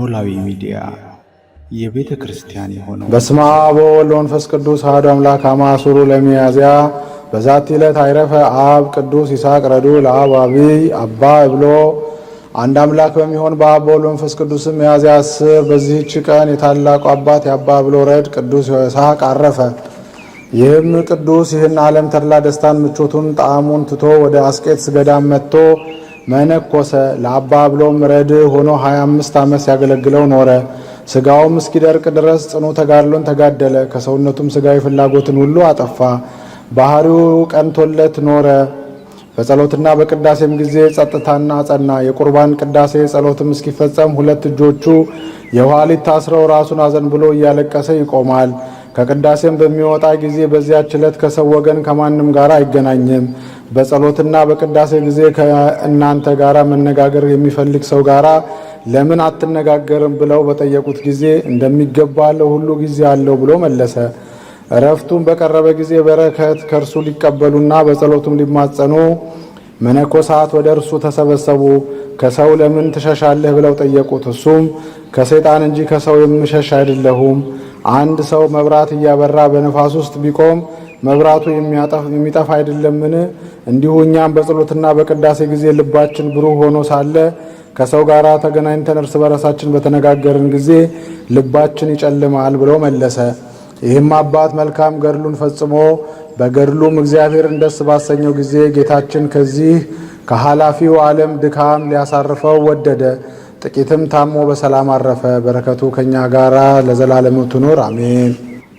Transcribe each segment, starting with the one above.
ኖላዊ ሚዲያ የቤተ ክርስቲያን የሆነው በስመ አብ ወወልድ ወመንፈስ ቅዱስ አሐዱ አምላክ አማሱሩ ለሚያዝያ በዛቲ ዕለት አይረፈ አብ ቅዱስ ይስሐቅ ረዱ ለአብ አብይ አባ ብሎ አንድ አምላክ በሚሆን በአብ በወልድ በመንፈስ ቅዱስም ሚያዝያ 10 በዚህች ቀን የታላቁ አባት የአባ ብሎ ረድ ቅዱስ ይስሐቅ አረፈ። ይህም ቅዱስ ይህን ዓለም ተድላ ደስታን ምቾቱን ጣዕሙን ትቶ ወደ አስቄጥስ ገዳም መጥቶ መነኮሰ። ለአባ ብሎም ረድ ሆኖ 25 ዓመት ሲያገለግለው ኖረ። ስጋውም እስኪደርቅ ድረስ ጽኑ ተጋድሎን ተጋደለ። ከሰውነቱም ስጋዊ ፍላጎትን ሁሉ አጠፋ። ባህሪው ቀንቶለት ኖረ። በጸሎትና በቅዳሴም ጊዜ ጸጥታና ጸና። የቁርባን ቅዳሴ ጸሎትም እስኪፈጸም ሁለት እጆቹ የኋሊት ታስረው ራሱን አዘንብሎ እያለቀሰ ይቆማል። ከቅዳሴም በሚወጣ ጊዜ በዚያች ዕለት ከሰው ወገን ከማንም ጋር አይገናኝም። በጸሎትና በቅዳሴ ጊዜ ከእናንተ ጋር መነጋገር የሚፈልግ ሰው ጋር ለምን አትነጋገርም ብለው በጠየቁት ጊዜ እንደሚገባ ለሁሉ ጊዜ አለው ብሎ መለሰ። እረፍቱም በቀረበ ጊዜ በረከት ከእርሱ ሊቀበሉና በጸሎቱም ሊማጸኑ መነኮሳት ወደ እርሱ ተሰበሰቡ። ከሰው ለምን ትሸሻለህ ብለው ጠየቁት። እሱም ከሰይጣን እንጂ ከሰው የምሸሽ አይደለሁም። አንድ ሰው መብራት እያበራ በነፋስ ውስጥ ቢቆም መብራቱ የሚጠፋ አይደለምን? እንዲሁ እኛም በጸሎትና በቅዳሴ ጊዜ ልባችን ብሩህ ሆኖ ሳለ ከሰው ጋር ተገናኝተን እርስ በራሳችን በተነጋገርን ጊዜ ልባችን ይጨልማል ብሎ መለሰ። ይህም አባት መልካም ገድሉን ፈጽሞ በገድሉም እግዚአብሔርን ደስ ባሰኘው ጊዜ ጌታችን ከዚህ ከኃላፊው ዓለም ድካም ሊያሳርፈው ወደደ። ጥቂትም ታሞ በሰላም አረፈ። በረከቱ ከኛ ጋራ ለዘላለሙ ትኑር አሜን።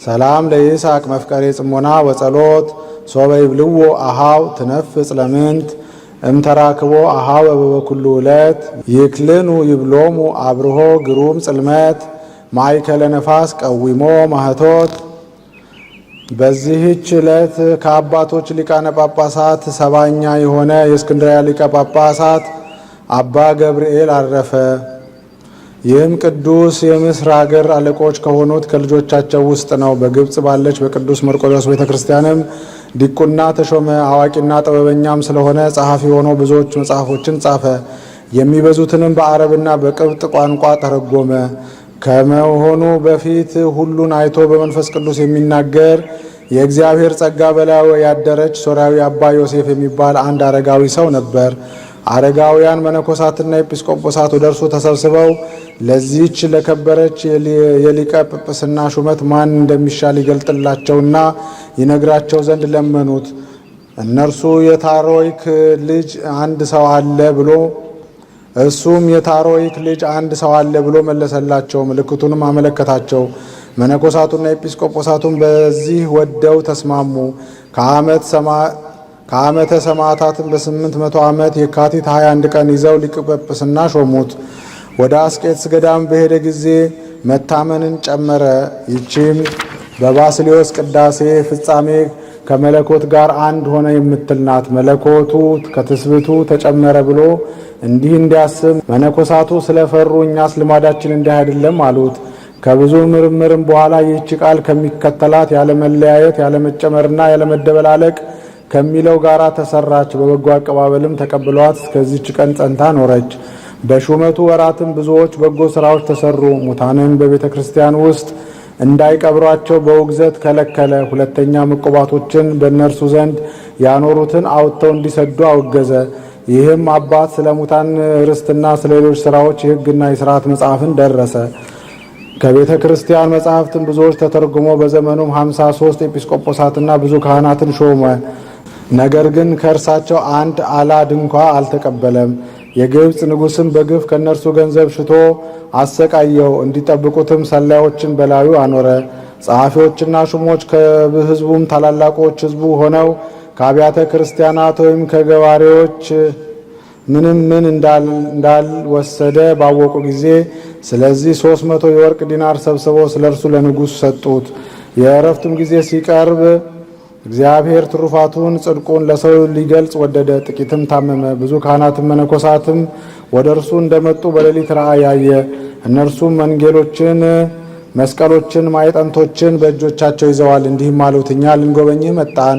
ሰላም ለይስሐቅ መፍቀሬ ጽሞና ወጸሎት ሶበ ይብልዎ አሃው ትነፍጽ ለምንት እምተራክቦ አሃው በበኩሉ ዕለት ይክልኑ ይብሎሙ አብርሆ ግሩም ጽልመት ማይከለ ነፋስ ቀዊሞ ማህቶት። በዚህች ዕለት ከአባቶች ሊቃነ ጳጳሳት 70ኛ የሆነ የእስክንድርያ ሊቀ ጳጳሳት አባ ገብርኤል አረፈ። ይህም ቅዱስ የምስር ሀገር አለቆች ከሆኑት ከልጆቻቸው ውስጥ ነው። በግብጽ ባለች በቅዱስ መርቆሬዎስ ቤተክርስቲያንም ዲቁና ተሾመ። አዋቂና ጥበበኛም ስለሆነ ጸሐፊ ሆኖ ብዙዎች መጽሐፎችን ጻፈ። የሚበዙትንም በአረብና በቅብጥ ቋንቋ ተረጎመ። ከመሆኑ በፊት ሁሉን አይቶ በመንፈስ ቅዱስ የሚናገር የእግዚአብሔር ጸጋ በላዩ ያደረች ሶርያዊ አባ ዮሴፍ የሚባል አንድ አረጋዊ ሰው ነበር። አረጋውያን መነኮሳትና ኤጲስቆጶሳት ወደ እርሱ ተሰብስበው ለዚህች ለከበረች የሊቀ ጵጵስና ሹመት ማን እንደሚሻል ይገልጥላቸውና ይነግራቸው ዘንድ ለመኑት። እነርሱ የታሮይክ ልጅ አንድ ሰው አለ ብሎ እሱም የታሮይክ ልጅ አንድ ሰው አለ ብሎ መለሰላቸው። ምልክቱንም አመለከታቸው። መነኮሳቱና ኤጲስቆጶሳቱን በዚህ ወደው ተስማሙ። ከዓመተ ሰማዕታትን በ800 ዓመት የካቲት 21 ቀን ይዘው ሊቀ ጵጵስና ሾሙት። ወደ አስቄጥስ ገዳም በሄደ ጊዜ መታመንን ጨመረ። ይቺም በባስልዮስ ቅዳሴ ፍጻሜ ከመለኮት ጋር አንድ ሆነ የምትል ናት። መለኮቱ ከትስብእቱ ተጨመረ ብሎ እንዲህ እንዲያስብ መነኮሳቱ ስለፈሩ እኛስ ልማዳችን እንዲህ አይደለም አሉት። ከብዙ ምርምርም በኋላ ይህች ቃል ከሚከተላት ያለመለያየት ያለመጨመርና ያለመደበላለቅ ከሚለው ጋር ተሰራች። በበጎ አቀባበልም ተቀብለዋት እስከዚች ቀን ጸንታ ኖረች። በሹመቱ ወራትም ብዙዎች በጎ ስራዎች ተሰሩ። ሙታንን በቤተ ክርስቲያን ውስጥ እንዳይቀብሯቸው በውግዘት ከለከለ። ሁለተኛ ዕቁባቶችን በእነርሱ ዘንድ ያኖሩትን አውጥተው እንዲሰዱ አወገዘ። ይህም አባት ስለ ሙታን ርስትና ስለ ሌሎች ስራዎች የሕግና የሥርዓት መጽሐፍን ደረሰ። ከቤተ ክርስቲያን መጽሐፍትን ብዙዎች ተተርጉሞ በዘመኑም 53 ኤጲስቆጶሳትና ብዙ ካህናትን ሾመ። ነገር ግን ከእርሳቸው አንድ አላድ እንኳ አልተቀበለም። የግብፅ ንጉሥም በግፍ ከእነርሱ ገንዘብ ሽቶ አሰቃየው። እንዲጠብቁትም ሰላዮችን በላዩ አኖረ። ጸሐፊዎችና ሹሞች ከሕዝቡም ታላላቆች ሕዝቡ ሆነው ከአብያተ ክርስቲያናት ወይም ከገባሬዎች ምን እንዳልወሰደ ባወቁ ጊዜ ስለዚህ 300 የወርቅ ዲናር ሰብስበው ስለ እርሱ ለንጉሥ ሰጡት። የእረፍቱም ጊዜ ሲቀርብ እግዚአብሔር ትሩፋቱን ጽድቁን ለሰው ሊገልጽ ወደደ። ጥቂትም ታመመ። ብዙ ካህናትም መነኮሳትም ወደ እርሱ እንደመጡ በሌሊት ራእይ ያየ። እነርሱም መንጌሎችን፣ መስቀሎችን፣ ማዕጠንቶችን በእጆቻቸው ይዘዋል። እንዲህም አሉት፣ እኛ ልንጎበኝህ መጣን።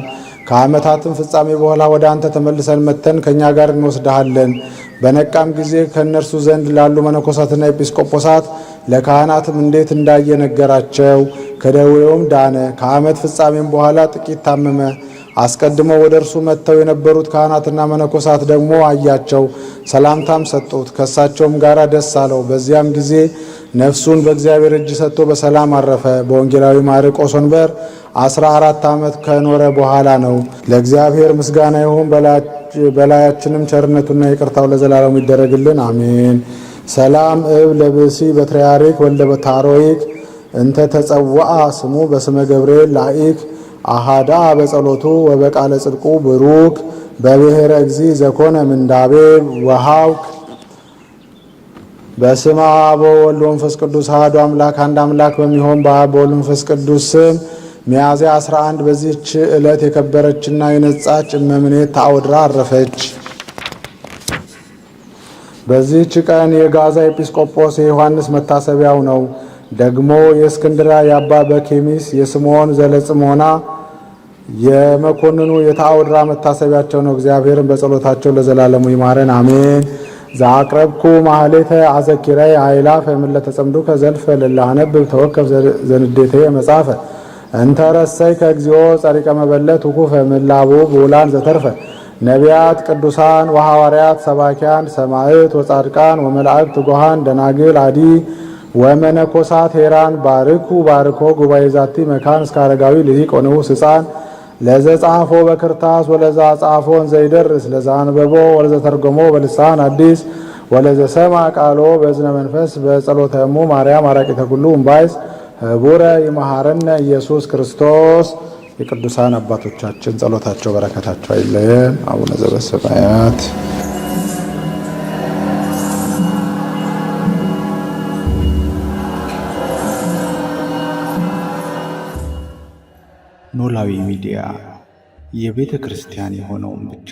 ከዓመታትም ፍጻሜ በኋላ ወደ አንተ ተመልሰን መተን ከእኛ ጋር እንወስድሃለን። በነቃም ጊዜ ከእነርሱ ዘንድ ላሉ መነኮሳትና ኤጲስቆጶሳት ለካህናትም እንዴት እንዳየ ነገራቸው። ከደዌውም ዳነ። ከዓመት ፍጻሜም በኋላ ጥቂት ታመመ። አስቀድሞ ወደ እርሱ መጥተው የነበሩት ካህናትና መነኮሳት ደግሞ አያቸው፣ ሰላምታም ሰጡት። ከእሳቸውም ጋር ደስ አለው። በዚያም ጊዜ ነፍሱን በእግዚአብሔር እጅ ሰጥቶ በሰላም አረፈ። በወንጌላዊ ማርቆስ ወንበር 14 ዓመት ከኖረ በኋላ ነው። ለእግዚአብሔር ምስጋና ይሁን፣ በላያችንም ቸርነቱና ይቅርታው ለዘላለሙ ይደረግልን፣ አሜን። ሰላም እብ ለብሲ በትርያሪክ ወልደ በታሮይክ እንተ ተጸዋአ ስሙ በስመ ገብርኤል ላኢክ አሃዳ በጸሎቱ ወበቃለ ጽድቁ ብሩክ በብሔረ እግዚ ዘኮነ ምንዳቤ ወሃውክ። በስመ አብ ወወልድ ወመንፈስ ቅዱስ አሐዱ አምላክ አንድ አምላክ በሚሆን በአብ ወወልድ ወመንፈስ ቅዱስ ስም ሚያዝያ 11 በዚህች ዕለት የከበረችና የነጻች እመምኔት ታወድራ አረፈች። በዚህች ቀን የጋዛ ኤጲስቆጶስ የዮሐንስ መታሰቢያው ነው። ደግሞ የእስክንድራ የአባ በኬሚስ የስምዖን ዘለጽሞና የመኮንኑ የታወድራ መታሰቢያቸው ነው። እግዚአብሔርን በጸሎታቸው ለዘላለሙ ይማረን፣ አሜን። ዘአቅረብኩ ማህሌተ አዘኪራይ አእላፈ እምእለ ተጸምዱከ ዘልፈ ለላነብብ ተወከፍ ዘንዴቴ መጻፈ እንተረሰይ ከእግዚኦ ጸሪቀ መበለት ውኩፈ ምላቡ ብውላን ዘተርፈ ነቢያት ቅዱሳን ወሐዋርያት ሰባኪያን ሰማዕት ወጻድቃን ወመላእክት ትጉሃን ደናግል አዲ ወመነኮሳት ሄራን ባርኩ ባርኮ ጉባኤ ዛቲ መካን እስከ አረጋዊ ልሂቅ ወንዑስ ሕፃን ለዘ ጻፎ በክርታስ ወለዛ ጻፎን ዘይደርስ ለዛ አንበቦ ወለዘ ተርጎሞ በልሳን አዲስ ወለዘ ሰማ ቃሎ በዝነ መንፈስ በጸሎተ እሙ ማርያም አራቂተ ኩሉ እምባይስ ህቡረ ይመሐረነ ኢየሱስ ክርስቶስ። የቅዱሳን አባቶቻችን ጸሎታቸው በረከታቸው አይለየን። አቡነ ዘበሰማያት ኖላዊ ሚዲያ የቤተ ክርስቲያን የሆነውን ብቻ